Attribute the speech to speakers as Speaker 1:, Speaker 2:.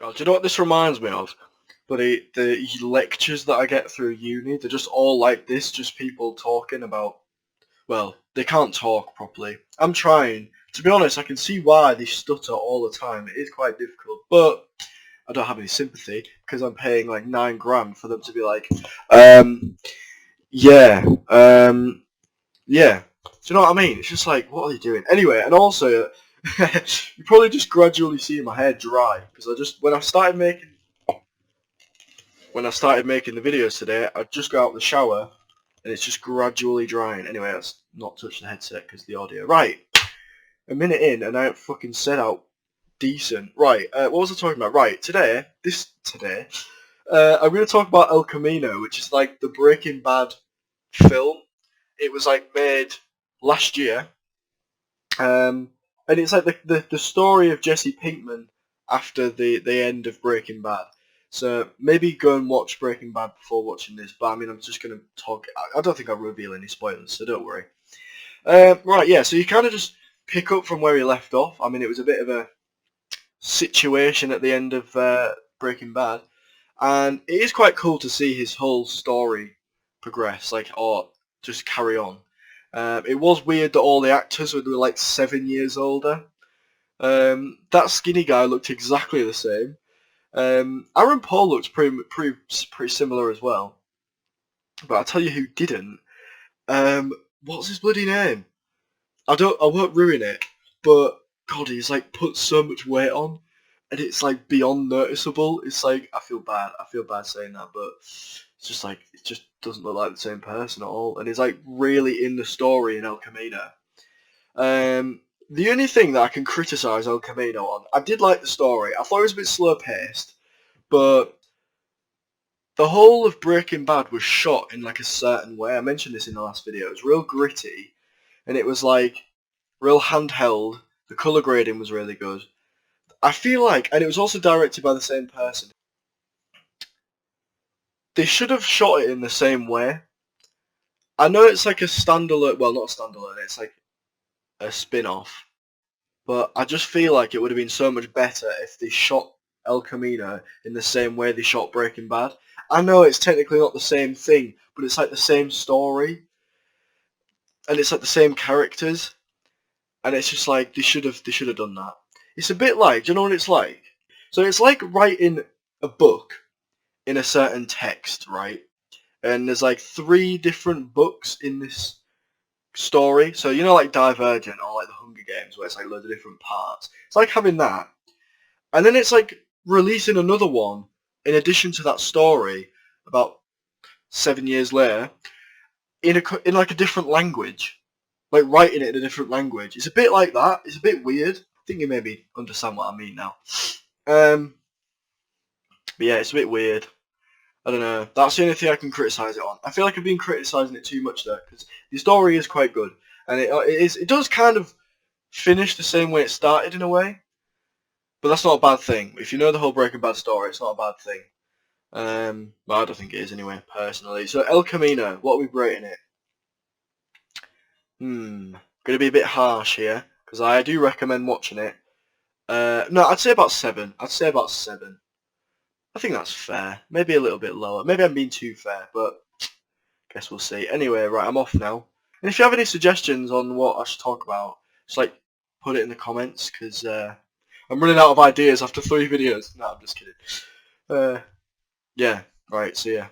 Speaker 1: God, do you know what this reminds me of? But the lectures that I get through uni, they're just all like this, just people talking about, well, they can't talk properly. I'm trying. To be honest, I can see why they stutter all the time. It is quite difficult, but I don't have any sympathy because I'm paying like 9 grand for them to be like, um, yeah, yeah. Do you know what I mean? It's just like, what are they doing? Anyway, and also, you probably just gradually see my hair dry because when I started making the videos today, I just got out of the shower and it's just gradually drying. Anyway, let's not touch the headset because the audio. Right, a minute in and I ain't fucking set out decent. Right, what was I talking about? Right, today, I'm going to talk about El Camino, which is like the Breaking Bad film. It was like made last year, and it's like the story of Jesse Pinkman after the end of Breaking Bad. So maybe go and watch Breaking Bad before watching this. But I mean, I'm just gonna talk. I don't think I'll reveal any spoilers, so don't worry. Right, yeah. So you kind of just pick up from where he left off. I mean, it was a bit of a situation at the end of Breaking Bad, and it is quite cool to see his whole story progress, like, or just carry on. It was weird that all the actors were like 7 years older. That skinny guy looked exactly the same. Aaron Paul looked pretty similar as well. But I'll tell you who didn't. What's his bloody name? I won't ruin it, but God, he's like put so much weight on, and it's like beyond noticeable. It's like I feel bad. I feel bad saying that, but it's just like it just doesn't look like the same person at all, and he's like really in the story in El Camino. The only thing that I can criticize El Camino on, I did like the story. I thought it was a bit slow paced, but the whole of Breaking Bad was shot in like a certain way. I mentioned this in the last video. It was real gritty, and it was like real handheld. The color grading was really good. I feel like, and it was also directed by the same person. They should have shot it in the same way. I know it's like a standalone, well, not a standalone. It's like a spin-off. But I just feel like it would have been so much better if they shot El Camino in the same way they shot Breaking Bad. I know it's technically not the same thing, but it's like the same story, and it's like the same characters, and it's just like they should have done that. It's a bit like, do you know what it's like? So it's like writing a book in a certain text, right? And there's like 3 different books in this story. So you know, like Divergent or like the Hunger Games, where it's like loads of different parts. It's like having that, and then it's like releasing another one in addition to that story about 7 years later in like a different language, like writing it in a different language. It's a bit like that. It's a bit weird. I think you maybe understand what I mean now. But yeah, it's a bit weird. I don't know. That's the only thing I can criticise it on. I feel like I've been criticising it too much though, because the story is quite good, and it does kind of finish the same way it started in a way, but that's not a bad thing. If you know the whole Breaking Bad story, it's not a bad thing. Well, I don't think it is anyway, personally. So El Camino, what are we rating it? Gonna be a bit harsh here, because I do recommend watching it. No, I'd say about 7. I'd say about 7. I think that's fair. Maybe a little bit lower. Maybe I'm being too fair, but guess we'll see. Anyway, right, I'm off now. And if you have any suggestions on what I should talk about, just like put it in the comments, because I'm running out of ideas after 3 videos. No, I'm just kidding. Yeah, right, see ya.